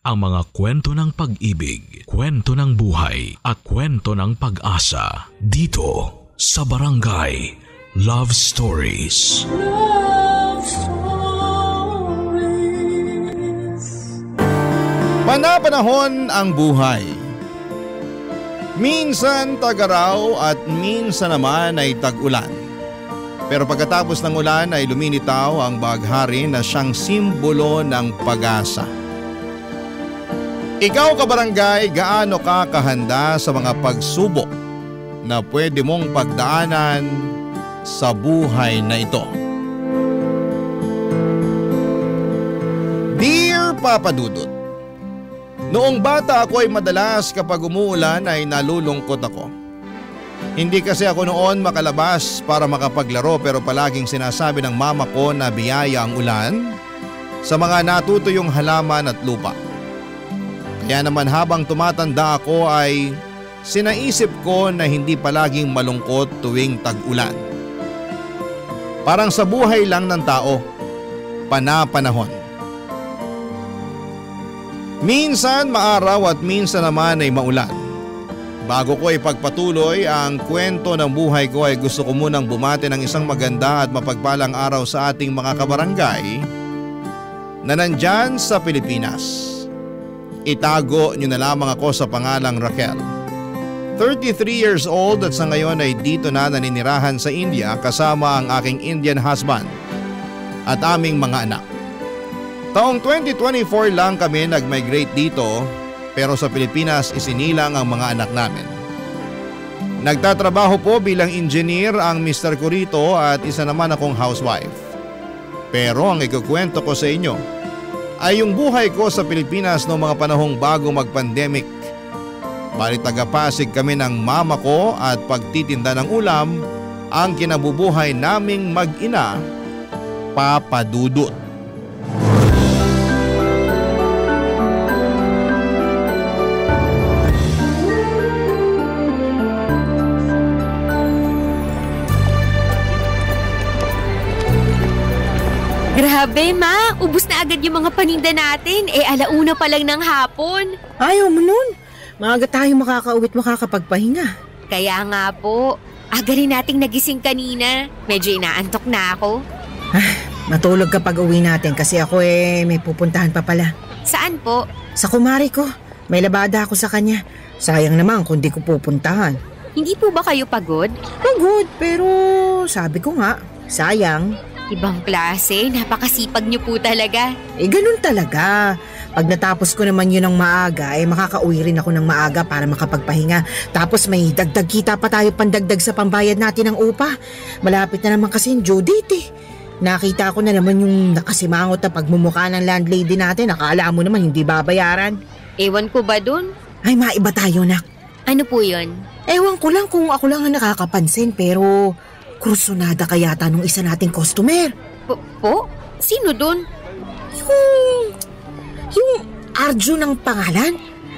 ang mga kwento ng pag-ibig, kwento ng buhay at kwento ng pag-asa dito sa Barangay Love Stories. Love Stories. Panapanahon ang buhay. Minsan tag-araw at minsan naman ay tag-ulan. Pero pagkatapos ng ulan ay lumilitaw ang baghari na siyang simbolo ng pag-asa. Ikaw kabarangay, gaano ka kahanda sa mga pagsubok na pwede mong pagdaanan sa buhay na ito? Dear Papa Dudut, noong bata ako ay madalas kapag umuulan ay nalulungkot ako. Hindi kasi ako noon makalabas para makapaglaro pero palaging sinasabi ng mama ko na biyaya ang ulan sa mga natutuyong halaman at lupa. Kaya naman habang tumatanda ako ay sinaisip ko na hindi palaging malungkot tuwing tag-ulan. Parang sa buhay lang ng tao, panapanahon. Minsan maaraw at minsan naman ay maulan. Bago ko ipagpatuloy ang kwento ng buhay ko ay gusto ko munang bumati ng isang maganda at mapagpalang araw sa ating mga kabarangay na nandyan sa Pilipinas. Itago niyo na lamang ako sa pangalang Raquel. 33 years old at sa ngayon ay dito na naninirahan sa India kasama ang aking Indian husband at aming mga anak. Taong 2024 lang kami nag-migrate dito. Pero sa Pilipinas isinilang ang mga anak namin. Nagtatrabaho po bilang engineer ang Mr. ko rito at isa naman akong housewife. Pero ang ikukwento ko sa inyo ay yung buhay ko sa Pilipinas noong mga panahong bago mag-pandemic. Bali taga-Pasig kami ng mama ko at pagtitinda ng ulam ang kinabubuhay naming mag-ina, Papa Dudut. Grabe ma, ubus na agad yung mga paninda natin. Alauna pa lang ng hapon. Ayaw mo nun. Maaga tayo makakauwi't makakapagpahinga. Kaya nga po, aga rin nating nagising kanina. Medyo inaantok na ako. Matulog kapag uwi natin kasi ako may pupuntahan pa pala. Saan po? Sa kumari ko. May labada ako sa kanya. Sayang naman kung di ko pupuntahan. Hindi po ba kayo pagod? Pagod, pero sabi ko nga, sayang. Ibang klase, napakasipag niyo po talaga. Ganun talaga. Pag natapos ko naman yun ng maaga, makakauwi rin ako ng maaga para makapagpahinga. Tapos may dagdag kita pa tayo pandagdag sa pambayad natin ng upa. Malapit na naman kasi yung due date Nakita ko na naman yung nakasimangot na pagmumukha ng landlady natin. Akala mo naman hindi babayaran. Ewan ko ba dun? Ay, maiba tayo, nak. Ano po yun? Ewan ko lang kung ako lang ang nakakapansin pero kursunada ka yata nung isa nating customer. Po? Sino dun? Yung Arjun ang pangalan?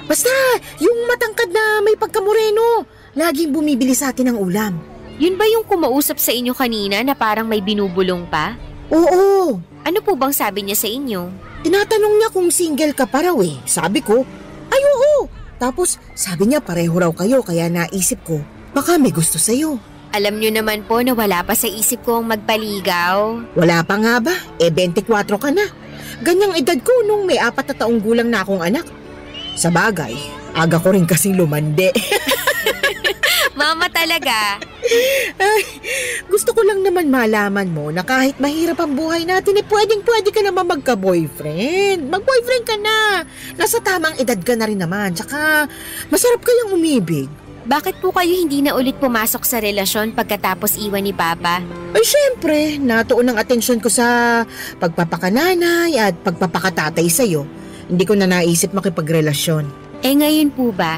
Basta, yung matangkad na may pagkamoreno. Laging bumibili sa atin ng ulam. Yun ba yung kumausap sa inyo kanina na parang may binubulong pa? Oo. Ano po bang sabi niya sa inyo? Tinatanong niya kung single ka pa raw Sabi ko, ay oo. Tapos sabi niya pareho raw kayo kaya naisip ko, baka may gusto sa'yo. Alam niyo naman po na wala pa sa isip ko ang magpaligaw. Wala pa nga ba? 24 ka na. Ganyang edad ko nung may 4 na taong gulang na akong anak. Sa bagay, aga ko rin kasing lumande. Mama talaga. Ay, gusto ko lang naman malaman mo na kahit mahirap ang buhay natin, pwede ka naman magka-boyfriend. Mag-boyfriend ka na. Nasa tamang edad ka na rin naman. Tsaka masarap kayang umibig. Bakit po kayo hindi na ulit pumasok sa relasyon pagkatapos iwan ni Papa? Ay syempre, natuon ang atensyon ko sa pagpapakananay at pagpapakatatay sa'yo. Hindi ko na naisip makipagrelasyon. Ngayon po ba?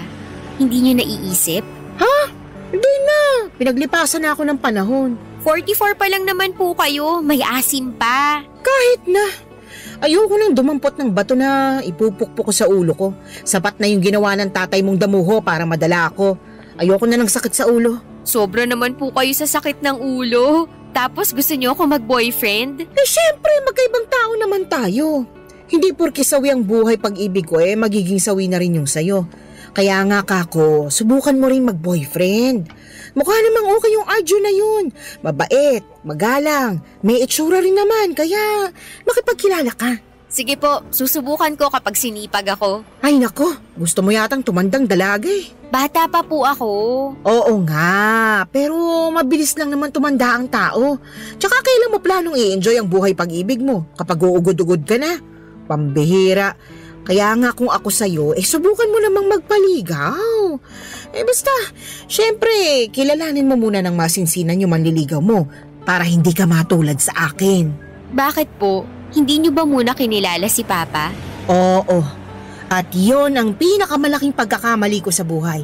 Hindi niyo naiisip? Ha? Hindi na. Pinaglipasan na ako ng panahon. 44 pa lang naman po kayo. May asim pa. Kahit na. Ayoko nang dumampot ng bato na ipupukpok ko sa ulo ko. Sapat na yung ginawa ng tatay mong damuho para madala ako. Ayoko na ng sakit sa ulo. Sobra naman po kayo sa sakit ng ulo. Tapos gusto niyo ako mag-boyfriend? Syempre, magkaibang tao naman tayo. Hindi porke sawi ang buhay pag-ibig ko magiging sawi na rin yung sayo. Kaya nga kako, subukan mo rin mag-boyfriend. Mukha namang okay yung Arjun na yun. Mabait, magalang, may itsura rin naman kaya makipagkilala ka. Sige po, susubukan ko kapag sinipag ako. Ay nako, gusto mo yatang tumandang dalaga Bata pa po ako. Oo nga, pero mabilis lang naman tumanda ang tao. Tsaka kailan mo planong i-enjoy ang buhay pag-ibig mo kapag uugod-ugod ka na? Pambihira. Kaya nga kung ako sa'yo, subukan mo namang magpaligaw. Basta, syempre, kilalanin mo muna ng masinsinan yung manliligaw mo para hindi ka matulad sa akin. Bakit po? Hindi niyo ba muna kinilala si Papa? Oo. At yon ang pinakamalaking pagkakamali ko sa buhay.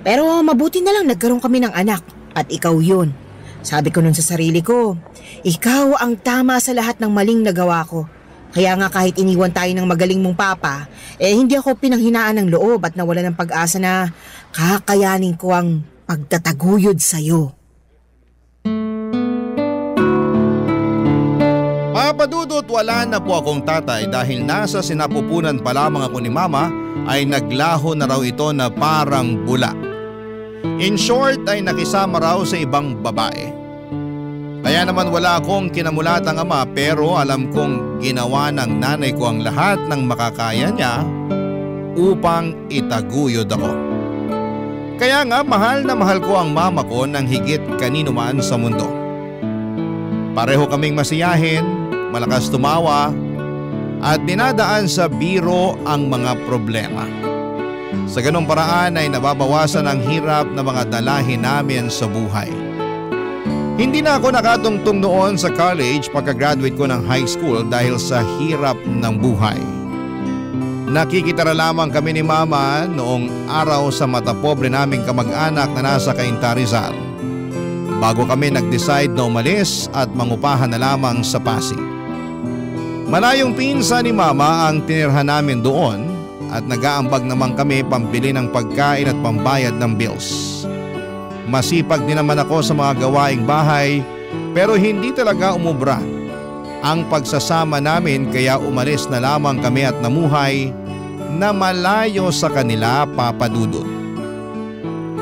Pero mabuti na lang nagkaroon kami ng anak at ikaw yun. Sabi ko nun sa sarili ko, ikaw ang tama sa lahat ng maling nagawa ko. Kaya nga kahit iniwan tayo ng magaling mong papa, hindi ako pinanghinaan ng loob at nawala ng pag-asa na kakayanin ko ang pagtataguyod sa'yo. Papadudot, wala na po akong tatay dahil nasa sinapupunan pa lamang ako ni Mama ay naglaho na raw ito na parang bula. In short ay nakisama raw sa ibang babae. Kaya naman wala akong kinamulatang ama pero alam kong ginawa ng nanay ko ang lahat ng makakaya niya upang itaguyod ako. Kaya nga mahal na mahal ko ang mama ko ng higit kanino man sa mundo. Pareho kaming masiyahin, malakas tumawa at dinadaan sa biro ang mga problema. Sa ganung paraan ay nababawasan ang hirap na mga dalahin namin sa buhay. Hindi na ako nakatungtong noon sa college pagka-graduate ko ng high school dahil sa hirap ng buhay. Nakikitara lamang kami ni Mama noong araw sa matapobre naming kamag-anak na nasa Cainta, Rizal. Bago kami nag-decide na umalis at mangupahan na lamang sa Pasig. Malayong pinsan ni Mama ang tinirhan namin doon at nag-aambag naman kami pambili ng pagkain at pambayad ng bills. Masipag din naman ako sa mga gawaing bahay pero hindi talaga umubra ang pagsasama namin kaya umalis na lamang kami at namuhay na malayo sa kanila, Papa Dudut.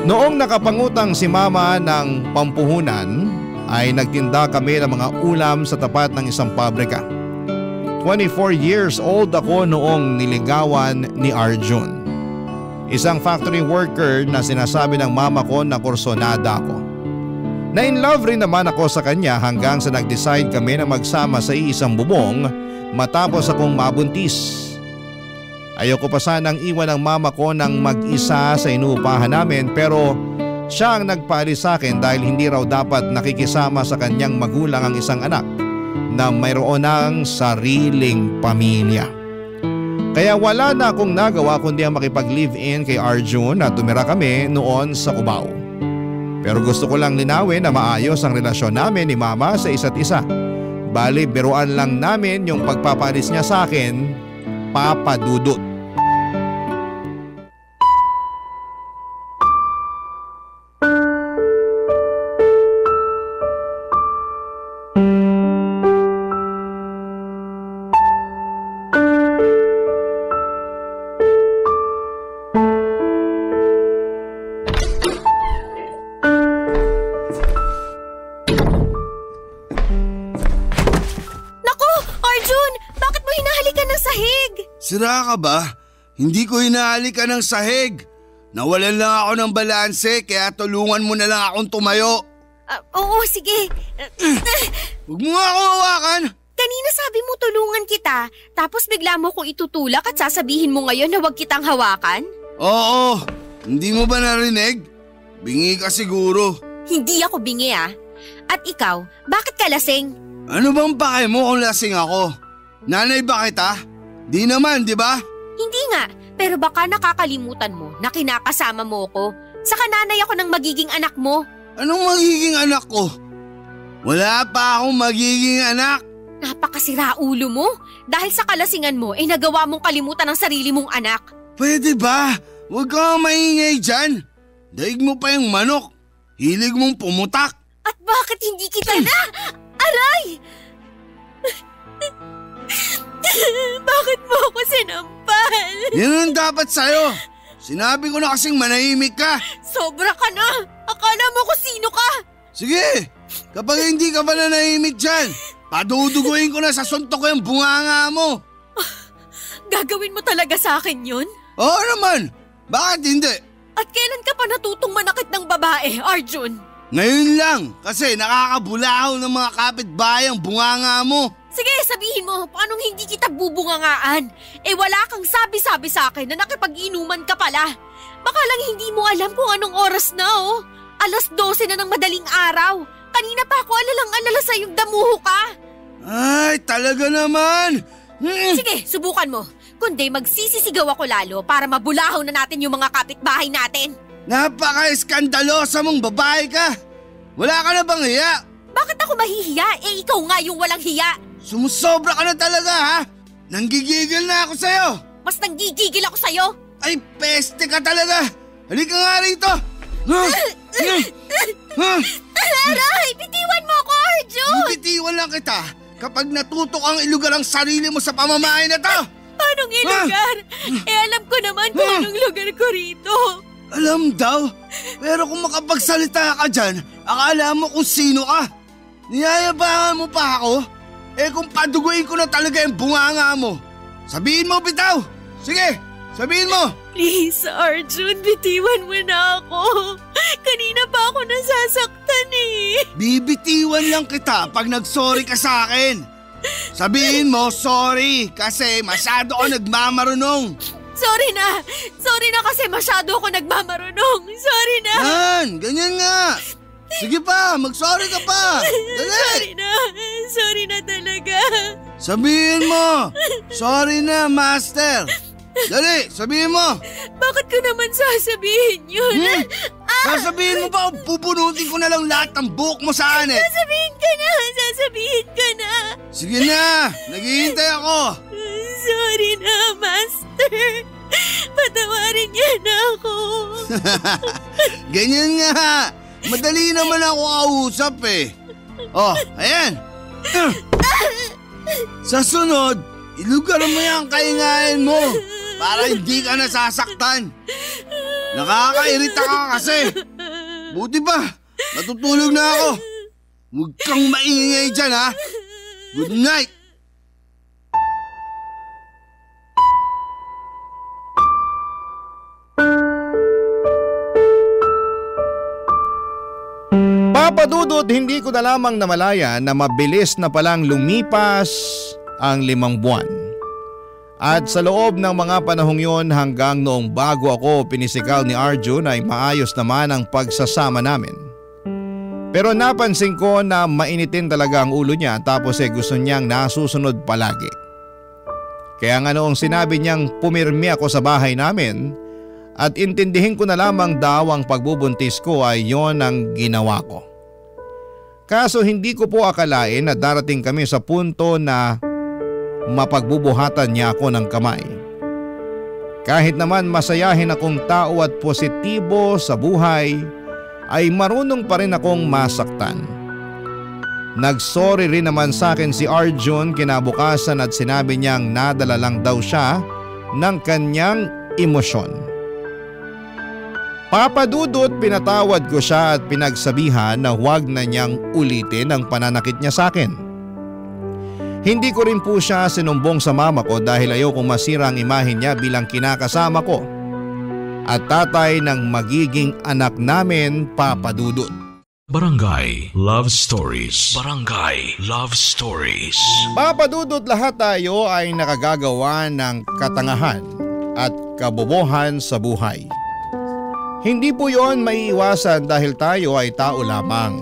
Noong nakapangutang si Mama ng pampuhunan ay nagtinda kami ng mga ulam sa tapat ng isang pabrika. 24 years old ako noong niligawan ni Arjun. Isang factory worker na sinasabi ng mama ko na kursonada ako. Na-in love rin naman ako sa kanya hanggang sa nag-decide kami na magsama sa iisang bubong matapos akong mabuntis. Ayoko pa sanang iwan ang mama ko ng mag-isa sa inuupahan namin pero siya ang nagpaalis sa akin dahil hindi raw dapat nakikisama sa kanyang magulang ang isang anak na mayroon ng sariling pamilya. Kaya wala na akong nagawa kundi ang makipag-live-in kay Arjun at tumira kami noon sa Cubao. Pero gusto ko lang linawin na maayos ang relasyon namin ni Mama sa isa't isa. Bali, biruan lang namin yung pagpapalis niya sa akin, Papa Dudut. Sira ka ba? Hindi ko hinahalikan ng sahig. Nawalan lang ako ng balanse kaya tulungan mo na lang akong tumayo. Oo, sige. Huwag mo nga ako hawakan. Kanina sabi mo tulungan kita, tapos bigla mo ko itutulak at sasabihin mo ngayon na huwag kitang hawakan? Oo, hindi mo ba narinig? Bingi ka siguro. Hindi ako bingi At ikaw, bakit ka lasing? Ano bang pake mo kung lasing ako? Nanay ba kita? Di naman, di ba? Hindi nga, pero baka nakakalimutan mo na kinakasama mo ko. Saka nanay ako ng magiging anak mo. Anong magiging anak ko? Wala pa akong magiging anak. Napakasira ulo mo. Dahil sa kalasingan mo, nagawa mong kalimutan ang sarili mong anak. Pwede ba? Huwag kang maingay dyan. Daig mo pa yung manok. Hilig mong pumutak. At bakit hindi kita na? Aray! Bakit mo ako sinampal? Yan ang dapat sa'yo. Sinabi ko na kasing manahimik ka. Sobra ka na! Akala mo kung sino ka! Sige, kapag hindi ka ba nanahimik dyan, paduduguin ko na sa suntok ko yung bunganga mo. Gagawin mo talaga sa akin yun? Oo naman, bakit hindi? At kailan ka pa natutong manakit ng babae, Arjun? Ngayon lang, kasi nakakabulahaw ng mga kapitbahay ang bunganga mo. Sige, sabihin mo, paanong hindi kita bubungangaan? Wala kang sabi-sabi sa akin na nakipag-inuman ka pala. Baka lang hindi mo alam kung anong oras na, oh. 12:00 na ng madaling araw. Kanina pa ako alalang-alala sa iyong damuho ka. Ay, talaga naman. Sige, subukan mo. Kundi magsisisigaw ako lalo para mabulahaw na natin yung mga kapitbahay natin. Napaka-eskandalosa mong babae ka. Wala ka na bang hiya? Bakit ako mahihiya? Ikaw nga yung walang hiya. Sumusobra ka na talaga, ha? Nanggigigil na ako sa'yo. Mas nanggigigil ako sa'yo. Ay, peste ka talaga. Halika nga rito. Aray, bitiwan mo ako, Arjun! Bitiwan lang kita kapag natutok ang ilugar ang sarili mo sa pamamahay na to. Paanong ilugar? Alam ko naman kung anong lugar ko rito. Alam daw, pero kung makapagsalita ka dyan, akala mo kung sino ka. Niyayabangan mo pa ako? Kung paduguin ko na talaga yung bunganga mo. Sabihin mo, bitaw! Sige, sabihin mo! Please, Arjun, bitiwan mo na ako. Kanina pa ako nasasaktan eh. Bibitiwan lang kita pag nag-sorry ka sa akin. Sabihin mo, sorry, kasi masyado ako nagmamarunong. Sorry na kasi masyado ako nagmamarunong. Sorry na. Yan, ganyan nga. Sige pa, mag-sorry ka pa. Dali. Sorry na talaga. Sabihin mo, sorry na, master. Dali, sabihin mo. Bakit ko naman sasabihin yun? Sasabihin mo ba o pupunutin ko na lang lahat ng buhok mo sa anit? Sasabihin ka na. Sige na, naghihintay ako. Sorry na, master. Patawarin niya na ako. Ganyan nga. Madali naman ako kausap eh. Oh, ayan. Sa sunod, ilugar mo yung kaingain mo para hindi ka nasasaktan. Nakakairita ka kasi. Buti ba, natutulog na ako. Huwag kang maingay dyan, ha. Good night. Papadudot, hindi ko na lamang namalayan na mabilis na palang lumipas ang 5 buwan. At sa loob ng mga panahong yon hanggang noong bago ako pinisikal ni Arjun ay maayos naman ang pagsasama namin. Pero napansin ko na mainitin talaga ang ulo niya tapos gusto niyang nasusunod palagi. Kaya nga noong sinabi niyang pumirmi ako sa bahay namin at intindihin ko na lamang daw ang pagbubuntis ko ay yon ang ginawa ko. Kaso hindi ko po akalain na darating kami sa punto na mapagbubuhatan niya ako ng kamay. Kahit naman masayahin akong tao at positibo sa buhay, ay marunong pa rin akong masaktan. Nagsorry rin naman sa akin si Arjun kinabukasan at sinabi niyang nadala lang daw siya ng kanyang emosyon. Papadudot, pinatawad ko siya at pinagsabihan na huwag na niyang ulitin ang pananakit niya sa akin. Hindi ko rin po siya sinumbong sa mama ko dahil ayokong masira ang imahe niya bilang kinakasama ko at tatay ng magiging anak namin, Papadudot. Barangay Love Stories. Barangay Love Stories. Papadudot, lahat tayo ay nakagagawa ng katangahan at kabobohan sa buhay. Hindi po yon maiiwasan dahil tayo ay tao lamang.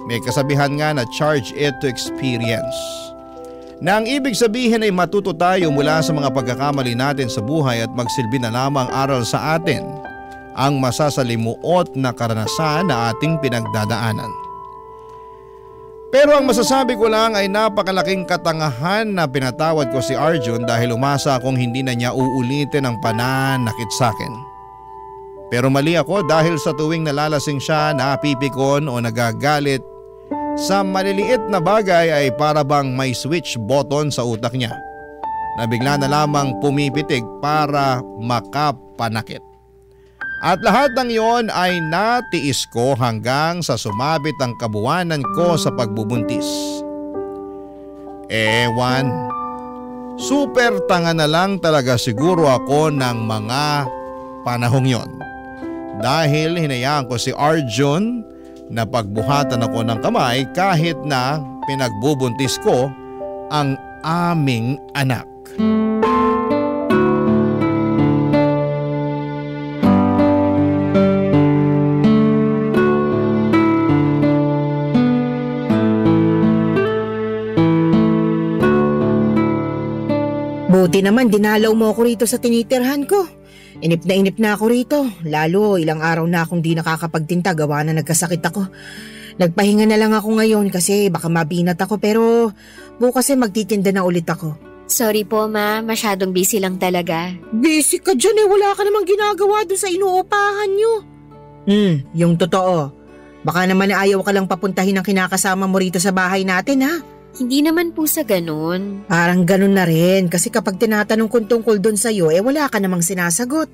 May kasabihan nga na charge it to experience. Na ang ibig sabihin ay matuto tayo mula sa mga pagkakamali natin sa buhay at magsilbi na lamang aral sa atin ang masasalimuot na karanasan na ating pinagdadaanan. Pero ang masasabi ko lang ay napakalaking katangahan na pinatawad ko si Arjun dahil umasa akong hindi na niya uulitin ang pananakit sa akin. Pero mali ako dahil sa tuwing nalalasing siya, napipikon o nagagalit sa maliliit na bagay ay para bang may switch button sa utak niya. na bigla na lamang pumipitig para makapanakit. At lahat ng iyon ay natiis ko hanggang sa sumabit ang kabuwanan ko sa pagbubuntis. Ewan, super tanga na lang talaga siguro ako ng mga panahong yon. Dahil hinayaan ko si Arjun na pagbuhatan ako ng kamay kahit na pinagbubuntis ko ang aming anak. Buti naman dinalaw mo ako rito sa tinitirhan ko. Inip na ako rito, lalo ilang araw na akong di nakakapagtinta gawa na nagkasakit ako. Nagpahinga na lang ako ngayon kasi baka mabinat ako pero bukas magtitinda na ulit ako. Sorry po ma, masyadong busy lang talaga. Busy ka dyan wala ka namang ginagawa dun sa inuupahan nyo. Yung totoo. Baka naman ayaw ka lang papuntahin ng kinakasama mo rito sa bahay natin ha? Hindi naman po sa ganun. Parang ganun na rin kasi kapag tinatanong kong tungkol doon sa'yo wala ka namang sinasagot.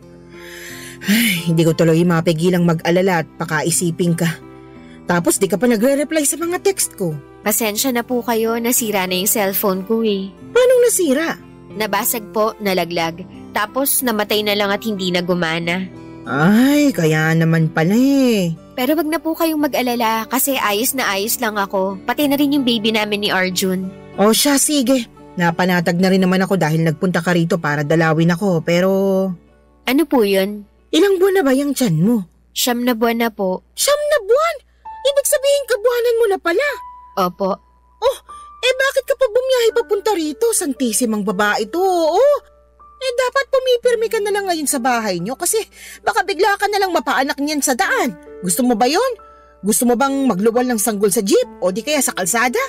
Ay, hindi ko tuloy mapigilang mag-alala at pakaisipin ka. Tapos di ka pa nagre-reply sa mga text ko. Pasensya na po kayo, nasira na yung cellphone ko Paano nasira? Nabasag po, nalaglag. Tapos namatay na lang at hindi na gumana. Ay, kaya naman pala Pero wag na po kayong mag-alala kasi ayos na ayos lang ako. Pati na rin yung baby namin ni Arjun. O siya, sige. Napanatag na rin naman ako dahil nagpunta ka rito para dalawin ako pero… Ano po yun? Ilang buwan na ba yung tiyan mo? 9 na buwan na po. 9 na buwan? Ibig sabihin kabuhanan mo na pala? Opo. Oh, bakit ka pa bumiyahe papunta rito? Santisimang babae to, dapat pumipirmi ka na lang ngayon sa bahay nyo kasi baka bigla ka na lang mapaanak niyan sa daan. Gusto mo ba yon? Gusto mo bang magluwal ng sanggol sa jeep o di kaya sa kalsada?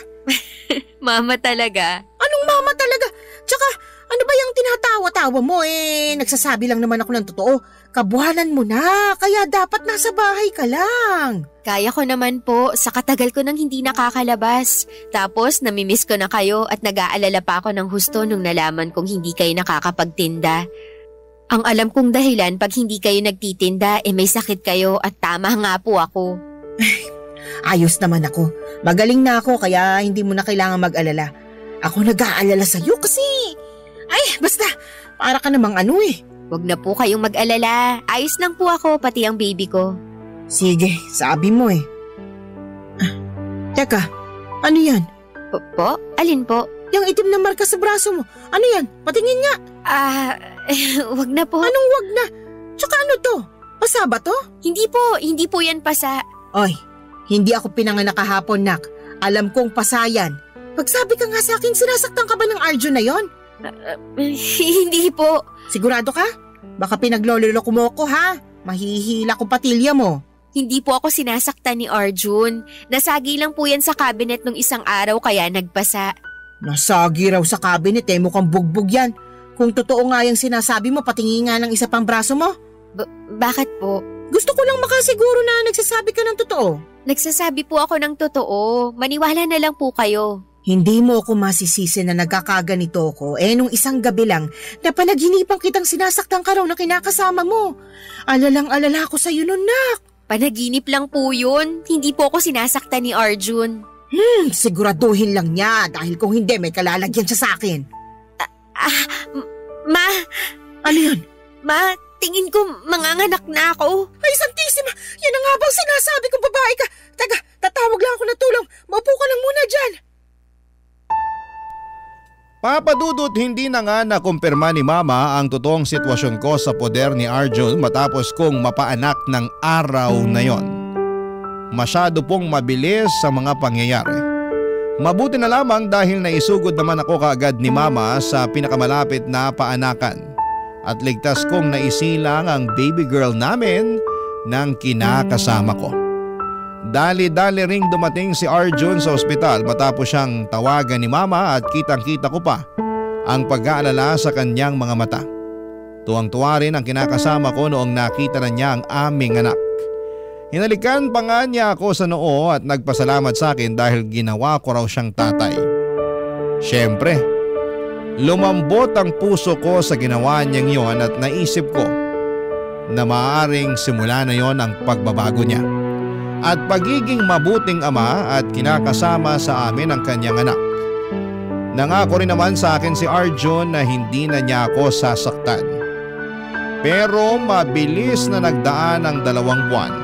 Mama talaga. Anong mama talaga? Tsaka ano ba yung tinatawa-tawa mo nagsasabi lang naman ako ng totoo. Kabuhanan mo na, kaya dapat nasa bahay ka lang. Kaya ko naman po, sa katagal ko nang hindi nakakalabas. Tapos namimiss ko na kayo at nag-aalala pa ako ng husto nung nalaman kong hindi kayo nakakapagtinda. Ang alam kong dahilan pag hindi kayo nagtitinda may sakit kayo at tama nga po ako. Ayos naman ako. Magaling na ako kaya hindi mo na kailangan mag-alala. Ako nag-aalala sa'yo kasi… basta, para ka namang Wag na po kayong mag-alala. Ayos lang po ako, pati ang baby ko. Sige, sabi mo Teka, ano yan? Po? Alin po? Yung itim na marka sa braso mo. Ano yan? Patingin nga. Wag na po. Anong wag na? Tsaka ano to? Pasa ba to? Hindi po yan pasa. Oy, hindi ako pinanganak kahapon, nak. Alam kong pasa yan. Pagsabi ka nga sa akin, sinasaktan ka ba ng Arjun na yon? Hindi po. Sigurado ka? Baka pinaglololoko mo ko ha? Mahihila ko patilya mo. Hindi po ako sinasaktan ni Arjun. Nasagi lang po yan sa cabinet nung isang araw kaya nagpasa. Nasagi raw sa cabinet mukhang bugbog yan. Kung totoo nga yung sinasabi mo, patingin nga ng isa pang braso mo. Bakit po? Gusto ko lang makasiguro na nagsasabi ka ng totoo. Nagsasabi po ako ng totoo. Maniwala na lang po kayo. Hindi mo ako masisisi na nagkakaganito ko nung isang gabi lang na panaghinipan kitang sinasaktan ka raw na kinakasama mo. Alalang-alala ko sa'yo nun, nak. Panaginip lang po yun. Hindi po ako sinasaktan ni Arjun. Siguraduhin lang niya dahil kung hindi may kalalagyan siya sa akin. Ma! Ano yun? Ma, tingin ko manganganak na ako. Ay, Santisima! Yan ang nga bang sinasabi kong babae ka? Taga, tatawag lang ako na tulong. Maupo ka lang muna dyan. Papadudot, hindi na nga nakumpirma ni Mama ang totoong sitwasyon ko sa poder ni Arjun matapos kong mapaanak ng araw na yon. Masyado pong mabilis sa mga pangyayari. Mabuti na lamang dahil naisugod naman ako kaagad ni Mama sa pinakamalapit na paanakan at ligtas kong naisilang ang baby girl namin ng kinakasama ko. Dali-dali ring dumating si Arjun sa ospital matapos siyang tawagan ni Mama at kitang-kita ko pa ang pag-aalala sa kanyang mga mata. Tuwang-tuwa rin ang kinakasama ko noong nakita na niya ang aming anak. Hinalikan pa nga niya ako sa noo at nagpasalamat sa akin dahil ginawa ko raw siyang tatay. Siyempre, Lumambot ang puso ko sa ginawa niyang yon at naisip ko na maaaring simula na yon ang pagbabago niya at pagiging mabuting ama at kinakasama sa amin ang kanyang anak. Nangako rin naman sa akin si Arjun na hindi na niya ako sasaktan. Pero mabilis na nagdaan ang 2 buwan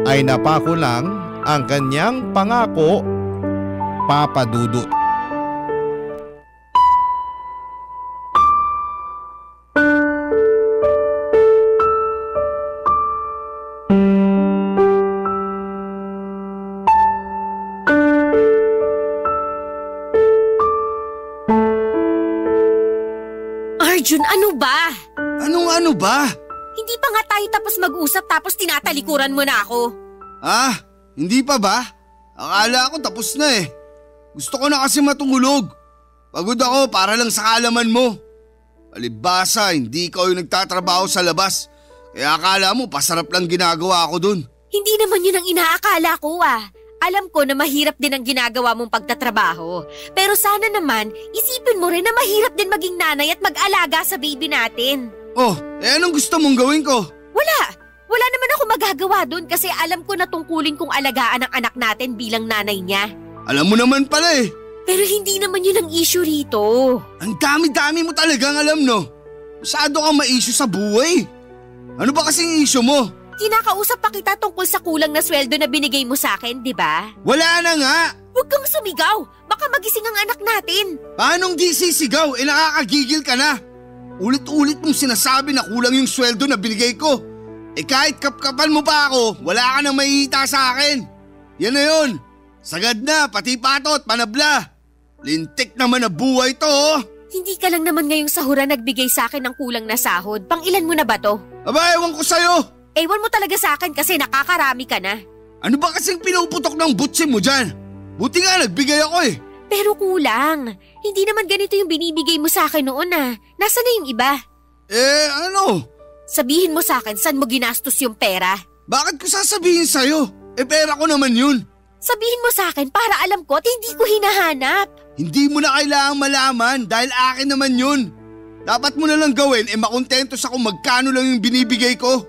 ay napako lang ang kanyang pangako, Papa Dudut. Arjun, ano ba? Ano ba? Hindi pa nga tayo tapos mag-usap tapos tinatalikuran mo na ako. Hindi pa ba? Akala ko tapos na eh. Gusto ko na kasi matulog. Pagod ako para lang sa kaalaman mo. Palibhasa, hindi ikaw yung nagtatrabaho sa labas. Kaya akala mo pasarap lang ginagawa ko dun. Hindi naman yun ang inaakala ko Alam ko na mahirap din ang ginagawa mong pagtatrabaho. Pero sana naman, isipin mo rin na mahirap din maging nanay at mag-alaga sa baby natin. Anong gusto mong gawin ko? Wala naman ako magagawa dun kasi alam ko na tungkulin kong alagaan ang anak natin bilang nanay niya. Alam mo naman pala eh. Pero hindi naman yun ang issue rito. Ang dami-dami mo talagang alam no. Masyado kang ma-issue sa buhay. Ano ba kasing issue mo? Kinakausap pa kita tungkol sa kulang na sweldo na binigay mo sa akin, di ba? Wala na nga. Huwag kang sumigaw. Baka magising ang anak natin. Paanong di sisigaw? Nakakagigil ka na. Ulit-ulit mong sinasabi na kulang yung sweldo na binigay ko. Kahit kapkapan mo pa ako, wala ka nang mahihita sa akin. Yan na yun. Sagad na, pati patot, panabla. Lintik naman na buhay to. Hindi ka lang naman ngayong sahura nagbigay sa akin ng kulang na sahod. Pang ilan mo na ba to? Aba, ewan ko sa'yo. Ewan mo talaga sa akin kasi nakakarami ka na. Ano ba kasing pinuputok ng butsi mo dyan? Buti nga nagbigay ako eh. Pero kulang. Hindi naman ganito yung binibigay mo sa akin noon Nasaan na yung iba? Ano? Sabihin mo sa akin saan mo ginastos yung pera. Bakit ko sasabihin sa'yo? Pera ko naman yun. Sabihin mo sa akin para alam ko at hindi ko hinahanap. Hindi mo na kailangang malaman dahil akin naman yun. Dapat mo na lang gawin makontento sa kung magkano lang yung binibigay ko.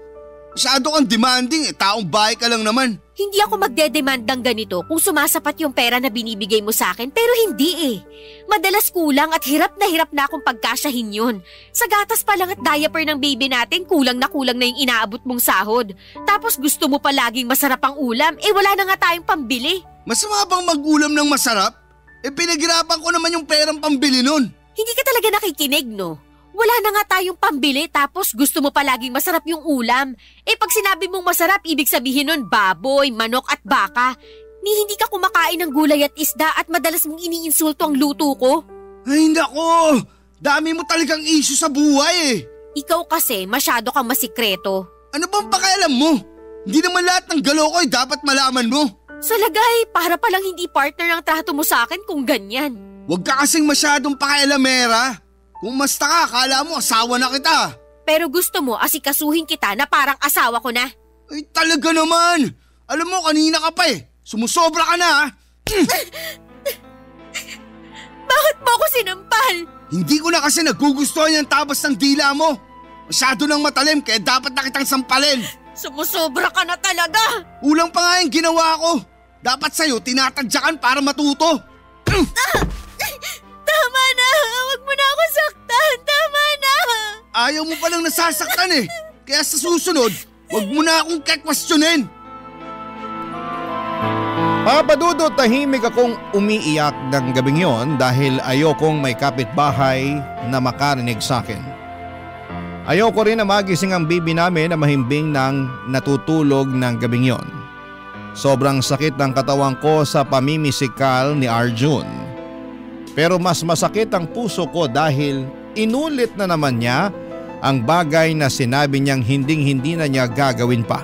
Masyado kang demanding taong bahay ka lang naman. Hindi ako magdedemand ng ganito kung sumasapat yung pera na binibigay mo sa akin pero hindi Madalas kulang at hirap na akong pagkasyahin yun. Sa gatas pa lang at diaper ng baby natin kulang na yung inaabot mong sahod. Tapos gusto mo pa laging masarap ang ulam wala na nga tayong pambili. Masama bang mag-ulam ng masarap? Pinaghirapan ko naman yung perang pambili nun. Hindi ka talaga nakikinig no? Wala na nga tayong pambili tapos gusto mo pa laging masarap yung ulam. Pag sinabi mong masarap, ibig sabihin nun baboy, manok at baka. Hindi ka kumakain ng gulay at isda at madalas mong iniinsulto ang luto ko. Ay nako, dami mo talagang issue sa buhay Ikaw kasi masyado kang masikreto. Ano bang pakialam mo? Hindi naman lahat ng galaw ko dapat malaman mo. Sa lagay, para palang hindi partner ang trato mo sa akin kung ganyan. Huwag ka kasing masyadong pakialamera. Kung masta ka, akala mo asawa na kita. Pero gusto mo asikasuhin kita na parang asawa ko na. Ay talaga naman. Alam mo kanina ka pa Sumusobra ka na Bakit mo ako sinampal? Hindi ko na kasi nagugustuhan yung tabas ng dila mo. Masyado nang matalim kaya dapat na kitang sampalin. Sumusobra ka na talaga. Ulang pa nga yung ginawa ko. Dapat sa'yo tinatadyakan para matuto. Tama na! Huwag mo na ako saktan! Tama na! Ayaw mo palang nasasaktan Kaya sa susunod, huwag mo na akong kakwestiyonin. Papa Dudut, tahimik akong umiiyak ng gabing yon dahil ayokong may kapitbahay na makarinig sa akin. Ayoko rin na magising ang baby namin na mahimbing ng natutulog ng gabing yon. Sobrang sakit ng katawan ko sa pamimisikal ni Arjun. Pero mas masakit ang puso ko dahil inulit na naman niya ang bagay na sinabi niyang hinding-hindi na niya gagawin pa.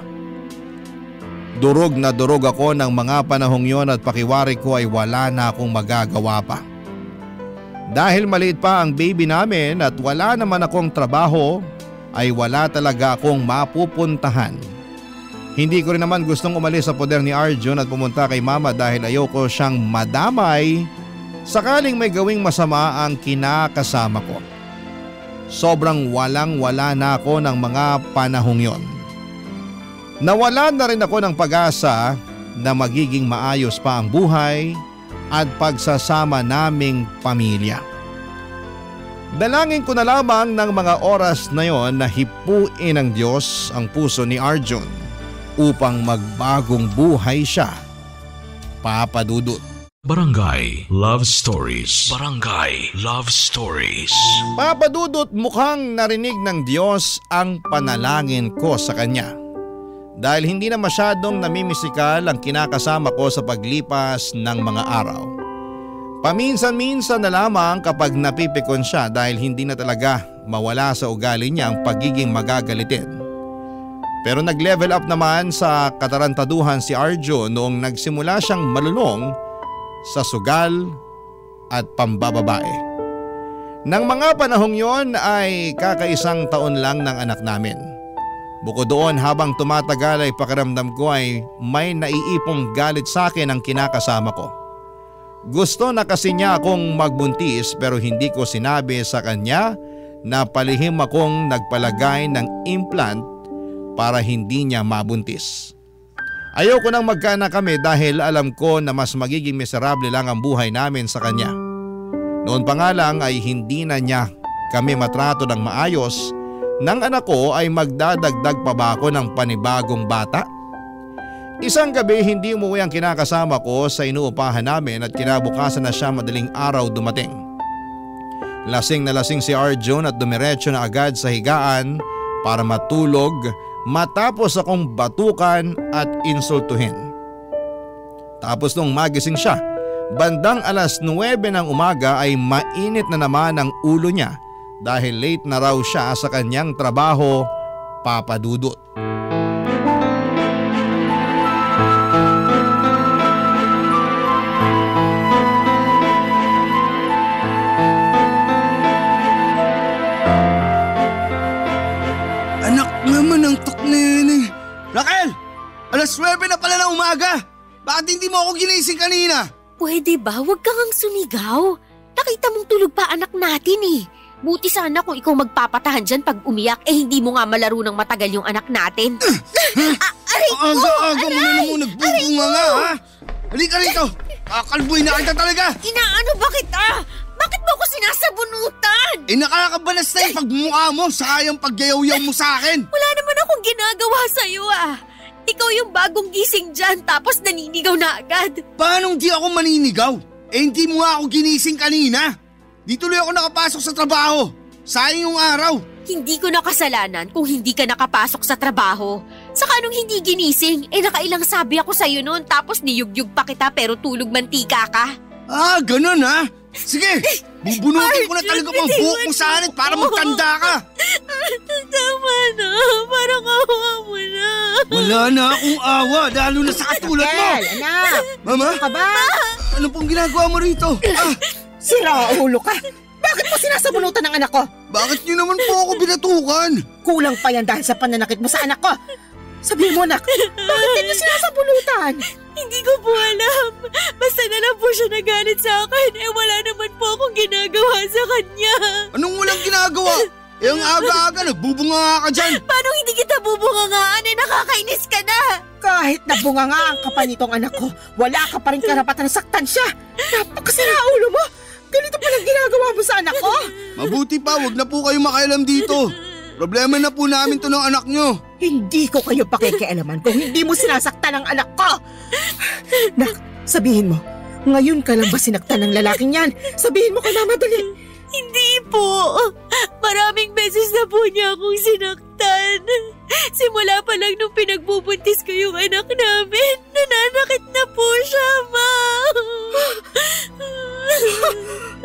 Durog na durog ako ng mga panahong yon at pakiwari ko ay wala na akong magagawa pa. Dahil maliit pa ang baby namin at wala naman akong trabaho, ay wala talaga akong mapupuntahan. Hindi ko rin naman gustong umalis sa poder ni Arjun at pumunta kay mama dahil ayoko siyang madamay sakaling may gawing masama ang kinakasama ko. Sobrang walang-wala na ako ng mga panahong yon. Nawalan na rin ako ng pag-asa na magiging maayos pa ang buhay at pagsasama naming pamilya. Dalangin ko na lamang ng mga oras na yon na hipuin ng Diyos ang puso ni Arjun upang magbagong buhay siya. Papa Dudut. Barangay Love Stories. Barangay Love Stories. Papa Dudut, mukhang narinig ng Diyos ang panalangin ko sa Kanya. Dahil hindi na masyadong namimisikal ang kinakasama ko sa paglipas ng mga araw. Paminsan-minsan na lamang kapag napipikon siya dahil hindi na talaga mawala sa ugali niya ang pagiging magagalitin. Pero nag-level up naman sa katarantaduhan si Arjo noong nagsimula siyang malulong sa sugal at pambababae. Nang mga panahong yon ay kakaisang taon lang ng anak namin. Bukod doon, habang tumatagal ay pakiramdam ko ay may naiipong galit sa akin ang kinakasama ko. Gusto na kasi niya akong magbuntis pero hindi ko sinabi sa kanya na palihim akong nagpalagay ng implant para hindi niya mabuntis. Ayoko nang magkaanak kami dahil alam ko na mas magiging miserable lang ang buhay namin sa kanya. Noon pa nga lang ay hindi na niya kami matrato ng maayos. Nang anak ko ay magdadagdag pa ba ako ng panibagong bata? Isang gabi hindi umuwi ang kinakasama ko sa inuupahan namin at kinabukasan na siya madaling araw dumating. Lasing na lasing si Arjun at dumiretso na agad sa higaan para matulog matapos akong batukan at insultuhin. Tapos nung magising siya, bandang alas 9 ng umaga ay mainit na naman ang ulo niya dahil late na raw siya sa kanyang trabaho, Papa Dudut. Anak naman ang tok na yun eh. Raquel! Alas 9 na pala ng umaga! Bakit hindi mo ako ginising kanina? Pwede ba? Huwag kang sumigaw. Nakita mong tulog pa anak natin eh. Buti sana kung ikaw magpapatahan dyan pag umiyak hindi mo nga malaro ng matagal yung anak natin. Aray ko! Aga-aga mo na naman nagbubunga nga ha? Halika rito! Kakalboy na kita talaga! Inaano ba kita? Bakit mo ako sinasabunutan? Nakakabalas na yung pagmukha mo sa yung pagyayaw mo sa akin! Wala naman akong ginagawa sa'yo Ikaw yung bagong gising dyan tapos naninigaw na agad. Paano di ako maninigaw? Hindi mo nga ako ginising kanina. Di tuloy ako nakapasok sa trabaho. Sayang yung araw. Hindi ko nakasalanan kung hindi ka nakapasok sa trabaho. Saka nung hindi ginising, nakailang sabi ako sa'yo noon tapos niyugyug pa kita pero tulog mantika ka. Ganun ha? Sige, bubunutin ko na talaga mga buhok mo sa akin para magtanda ka. Tama na, parang awa mo na. Wala na akong awa, lalo na sa katulad mo. Anak, Mama? ka ba? Ano pong ginagawa mo rito? Sira ulo ka. Bakit mo sinasabunutan ng anak ko? Bakit niyo naman po ako binatukan? Kulang pa yan dahil sa pananakit mo sa anak ko. Sabihin mo, anak, bakit niyo sinasabunutan? Hindi ko po alam. Basta na lang po siya nagalit sa akin. Wala naman po akong ginagawa sa kanya. Anong walang ginagawa? Ang aga-aga, nagbubunga ka dyan. Paano hindi kita bubungangaan? Nakakainis ka na. Kahit nabungangaan ka pa nitong anak ko, wala ka pa rin karapatan na saktan siya. Napakasira ulo mo. Ganito palang ginagawa mo sa anak ko. Mabuti pa, wag na po kayo makialam dito. Problema na po namin to ng anak nyo. Hindi ko kayo pakikialaman kung hindi mo sinasaktan ang anak ko. Nak, sabihin mo, ngayon ka lang ba sinaktan ng lalaking yan? Sabihin mo ka na madali. Hindi po. Maraming beses na po niya akong sinaktan. Simula pa lang nung pinagbubuntis ko yung anak namin, nananakit na po siya, Ma.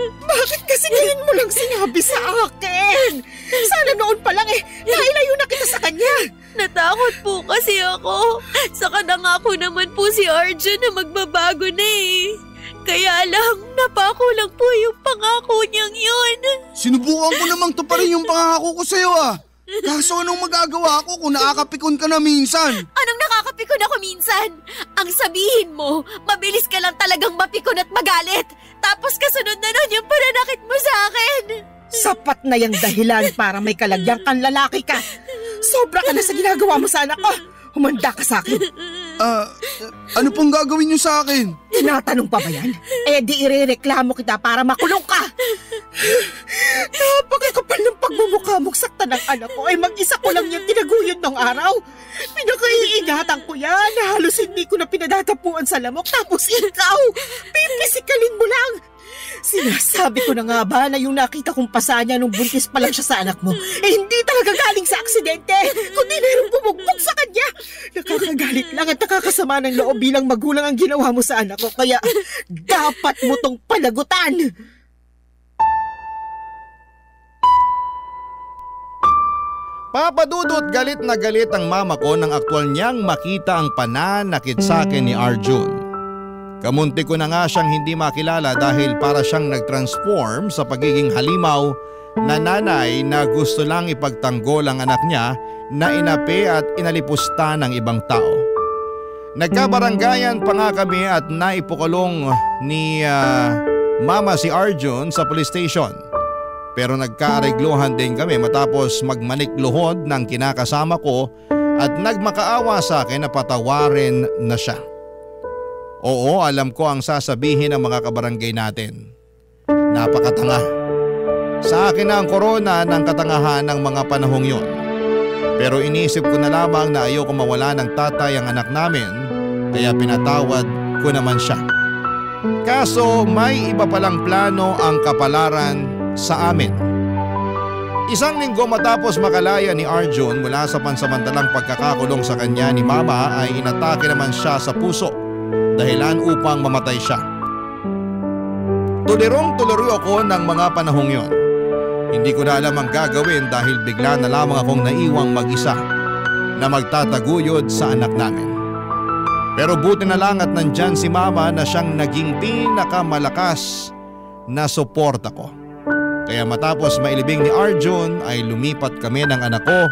Bakit kasi ngayon mo lang sinabi sa akin? Sana noon pa lang nailayo na kita sa kanya. Natakot po kasi ako. Saka nangako naman po si Arjun na magbabago na Kaya lang, napako lang po yung pangako niyang yun. Sinubukan ko namang tuparin yung pangako ko sa'yo Kaso anong magagawa ko kung nakakapikon ka na minsan? Anong nakakapikon? nakakapikon ako minsan. Ang sabihin mo, mabilis ka lang talagang mapikon at magalit. Tapos kasunod na nun yung pananakit mo sa akin. Sapat na yung dahilan para may kalagyang kang lalaki ka. Sobra ka na sa ginagawa mo sa anak ko. Humanda ka sa akin. Ano pong gagawin niyo sa akin? Tinatanong pa ba yan? Di irereklamo kita para makulong ka. Napakakapal ng pagmumukha mong sakta ng anak ko. Mag-isa ko lang yung tinaguyod ng araw. Pinakaiingatan ko yan. Halos hindi ko na pinadatapuan sa lamok. Tapos ikaw, pipisikalin mo lang. Sinasabi ko na nga ba na yung nakita kong pasa niya nung buntis pa lang siya sa anak mo, hindi talaga galing sa aksidente, kundi mayroong bumugbog sa kanya. Nakakagalit lang at nakakasama ng loob bilang magulang ang ginawa mo sa anak ko, kaya dapat mo tong palagutan. Papa Dudut, galit na galit ang mama ko nang aktwal niyang makita ang pananakit sa akin ni Arjun. Kamunti ko na nga siyang hindi makilala dahil para siyang nag-transform sa pagiging halimaw na nanay na gusto lang ipagtanggol ang anak niya na inapi at inalipusta ng ibang tao. Nagkabaranggayan pa nga kami at naipukulong ni mama si Arjun sa police station. Pero nagkaaregluhan din kami matapos magmanikluhod ng kinakasama ko at nagmakaawa sa akin na patawarin na siya. Oo, alam ko ang sasabihin ng mga kabarangay natin. Napakatanga. Sa akin na ang korona ng katangahan ng mga panahong yon. Pero inisip ko na lamang na ayoko mawala ng tatay ang anak namin, kaya pinatawad ko naman siya. Kaso may iba palang plano ang kapalaran sa amin. Isang linggo matapos makalaya ni Arjun mula sa pansamantalang pagkakakulong sa kanya ni mama ay inatake naman siya sa puso. Dahilan upang mamatay siya. Tulirong-tuliro ako ng mga panahong yon. Hindi ko na alam ang gagawin dahil bigla na lamang akong naiwang mag-isa na magtataguyod sa anak namin. Pero buti na lang at nandyan si mama na siyang naging pinakamalakas na suporta ko. Kaya matapos mailibing ni Arjun ay lumipat kami ng anak ko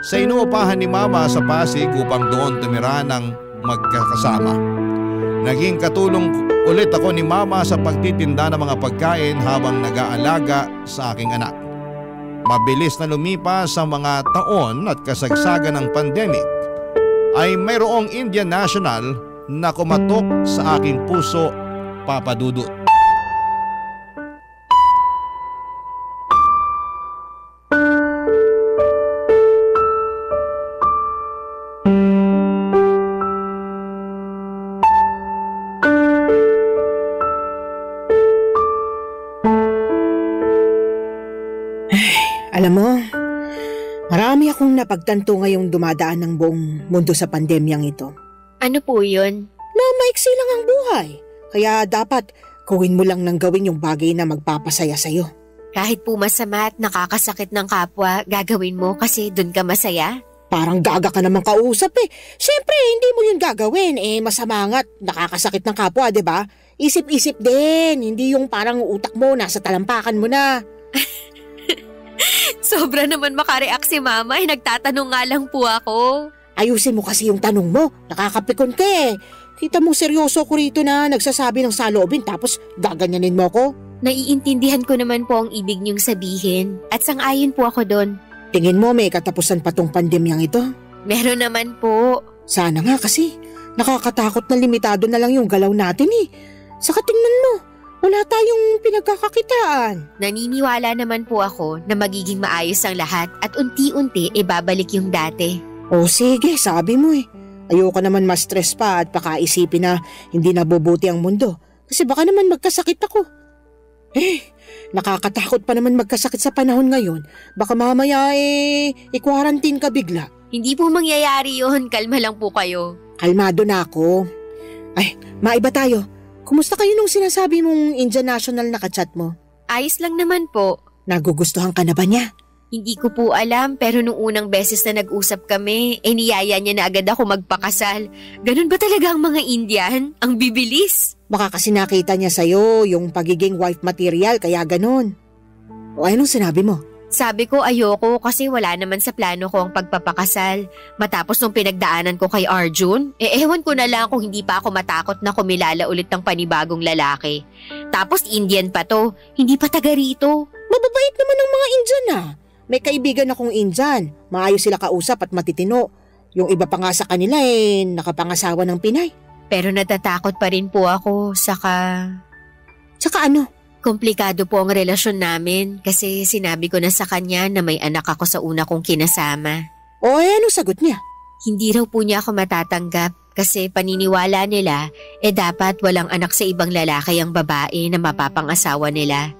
sa inuupahan ni mama sa Pasig upang doon tumira ng magkakasama. Naging katulong ulit ako ni mama sa pagtitinda ng mga pagkain habang nag-aalaga sa aking anak. Mabilis na lumipas sa mga taon at kasagsagan ng pandemic ay mayroong Indian National na kumatok sa aking puso, Papa Dudut. Alam mo, marami akong napagtanto ngayong dumadaan ng buong mundo sa pandemyang ito. Ano po yun? Na maiksi lang ang buhay. Kaya dapat gawin mo lang ng gawin yung bagay na magpapasaya sa'yo. Kahit po masama at nakakasakit ng kapwa, gagawin mo kasi dun ka masaya? Parang gaga ka namang kausap eh. Siyempre, hindi mo yun gagawin. Masama nga't nakakasakit ng kapwa, diba? Isip-isip din. Hindi yung parang utak mo nasa talampakan mo na. Sobra naman makareact si mama, nagtatanong nga lang po ako. Ayusin mo kasi yung tanong mo, nakakapikon ka eh. Kita mo seryoso ko rito na nagsasabi ng saloobin tapos gaganyanin mo ko. Naiintindihan ko naman po ang ibig niyong sabihin at sang-ayon po ako doon. Tingin mo may katapusan pa tong pandemyang ito? Meron naman po. Sana nga kasi, nakakatakot na limitado na lang yung galaw natin eh. Saka tingnan mo. Wala tayong pinagkakakitaan. Naniniwala naman po ako na magiging maayos ang lahat at unti-unti ibabalik yung dati. O sige, sabi mo eh. Ayoko naman ma-stress pa at pakaisipin na hindi nabubuti ang mundo. Kasi baka naman magkasakit ako. Nakakatakot pa naman magkasakit sa panahon ngayon. Baka mamaya i-quarantine ka bigla. Hindi po mangyayari yun, kalma lang po kayo. Kalmado na ako. Ay, maiba tayo. Kumusta kayo nung sinasabi mong Indian National na kachat mo? Ayos lang naman po. Nagugustuhan ka na ba niya? Hindi ko po alam pero nung unang beses na nag-usap kami, niyaya niya na agad ako magpakasal. Ganun ba talaga ang mga Indian? Ang bibilis. Baka kasi nakita niya sa'yo yung pagiging wife material kaya ganun. O anong sinabi mo? Sabi ko ayoko kasi wala naman sa plano ko ang pagpapakasal. Matapos nung pinagdaanan ko kay Arjun, ewan ko na lang kung hindi pa ako matakot na kumilala ulit ng panibagong lalaki. Tapos Indian pa to, hindi pa taga rito. Mababait naman ang mga Indian May kaibigan akong Indian, maayos sila kausap at matitino. Yung iba pa nga sa kanila nakapangasawa ng Pinay. Pero natatakot pa rin po ako, saka ano? Komplikado po ang relasyon namin kasi sinabi ko na sa kanya na may anak ako sa una kong kinasama. Anong sagot niya? Hindi raw po niya ako matatanggap kasi paniniwala nila dapat walang anak sa ibang lalaki ang babae na mapapangasawa nila.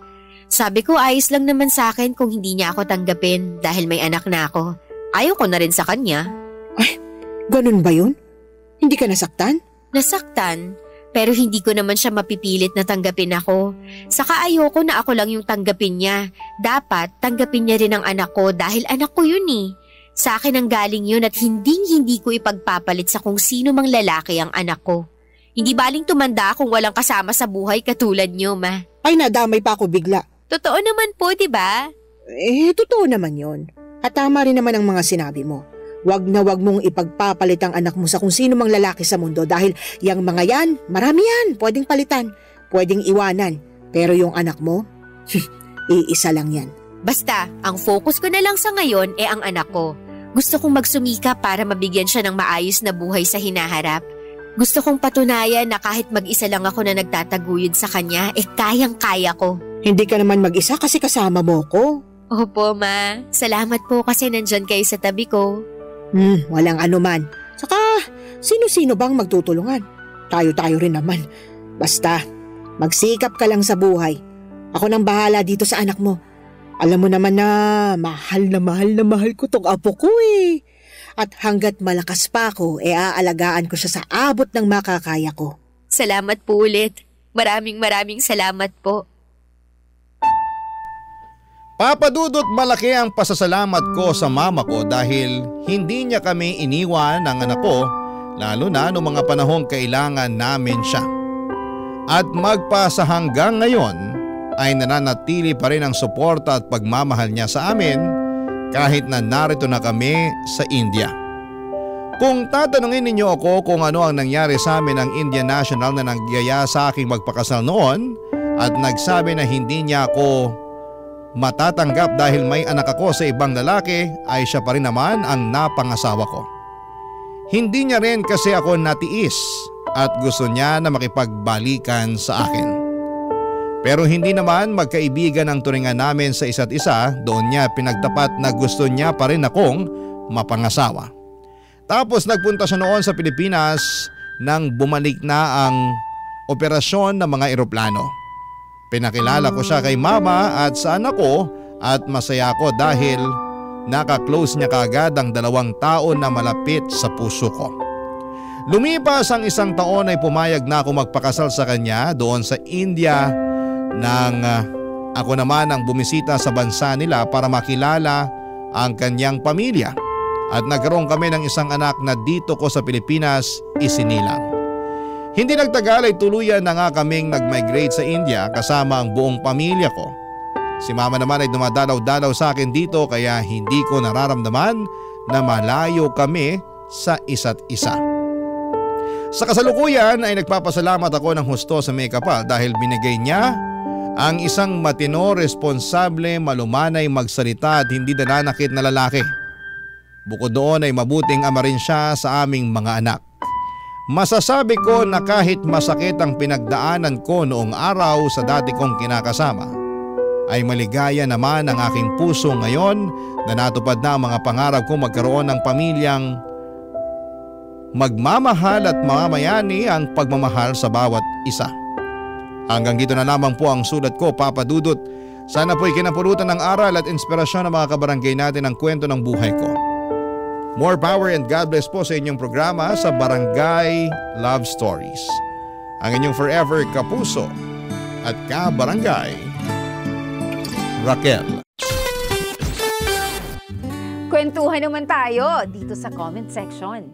Sabi ko ayos lang naman sa akin kung hindi niya ako tanggapin dahil may anak na ako. Ayaw ko na rin sa kanya. Ay, ganun ba yun? Hindi ka nasaktan? Nasaktan, pero hindi ko naman siya mapipilit na tanggapin ako. Saka ayoko na ako lang yung tanggapin niya. Dapat tanggapin niya rin ang anak ko dahil anak ko yun Sa akin ang galing yun at hindi ko ipagpapalit sa kung sino mang lalaki ang anak ko. Hindi baling tumanda kung walang kasama sa buhay katulad niyo, ma. Ay, nadamay pa ako bigla. Totoo naman po, diba? Totoo naman yun. At tama rin naman ang mga sinabi mo. Wag na wag mong ipagpapalit ang anak mo sa kung sino mang lalaki sa mundo dahil yung mga yan, marami yan, pwedeng palitan, pwedeng iwanan. Pero yung anak mo, iisa lang yan. Basta, ang focus ko na lang sa ngayon ang anak ko. Gusto kong magsumika para mabigyan siya ng maayos na buhay sa hinaharap. Gusto kong patunayan na kahit mag-isa lang ako na nagtataguyod sa kanya, kayang-kaya ko. Hindi ka naman mag-isa kasi kasama mo ko. Opo, ma. Salamat po kasi nandyan kayo sa tabi ko. Walang anuman. Saka, sino-sino bang magtutulungan? Tayo-tayo rin naman. Basta, magsikap ka lang sa buhay. Ako nang bahala dito sa anak mo. Alam mo naman na mahal ko tong apo ko At hanggat malakas pa ako, aalagaan ko siya sa abot ng makakaya ko. Salamat po ulit. Maraming salamat po. Papa Dudut, malaki ang pasasalamat ko sa mama ko dahil hindi niya kami iniwan ng anak ko, lalo na noong mga panahong kailangan namin siya. At magpasa hanggang ngayon ay nananatili pa rin ang suporta at pagmamahal niya sa amin kahit na narito na kami sa India. Kung tatanungin ninyo ako kung ano ang nangyari sa amin ng Indian National na nagyaya sa aking magpakasal noon at nagsabi na hindi niya ako matatanggap dahil may anak ako sa ibang lalaki, ay siya pa rin naman ang napangasawa ko. Hindi niya rin kasi ako natiis at gusto niya na makipagbalikan sa akin. Pero hindi naman magkaibigan ang turingan namin sa isa't isa, doon niya pinagtapat na gusto niya pa rin akong mapangasawa. Tapos nagpunta siya noon sa Pilipinas nang bumalik na ang operasyon ng mga eroplano. Pinakilala ko siya kay mama at sa anak ko at masaya ko dahil naka-close niya kaagad ang 2 taon na malapit sa puso ko. Lumipas ang 1 taon ay pumayag na ako magpakasal sa kanya doon sa India nang ako naman ang bumisita sa bansa nila para makilala ang kanyang pamilya at nagkaroon kami ng 1 anak na dito ko sa Pilipinas isinilang. Hindi nagtagal ay tuluyan na nga kaming nag-migrate sa India kasama ang buong pamilya ko. Si mama naman ay dumadalaw-dalaw sa akin dito kaya hindi ko nararamdaman na malayo kami sa isa't isa. Sa kasalukuyan ay nagpapasalamat ako ng husto sa may kapal dahil binigay niya ang isang matino, responsable, malumanay, magsalita at hindi nananakit na lalaki. Bukod doon ay mabuting ama rin siya sa aming mga anak. Masasabi ko na kahit masakit ang pinagdaanan ko noong araw sa dati kong kinakasama, ay maligaya naman ang aking puso ngayon na natupad na ang mga pangarap ko magkaroon ng pamilyang magmamahal at mamamayani ang pagmamahal sa bawat isa. Hanggang dito na lamang po ang sulat ko, Papa Dudut. Sana po'y kinapulutan ng aral at inspirasyon ng mga kabarangay natin ang kwento ng buhay ko. More power and God bless po sa inyong programa sa Barangay Love Stories. Ang inyong forever kapuso at kabarangay, Raquel. Kwentuhan naman tayo dito sa comment section.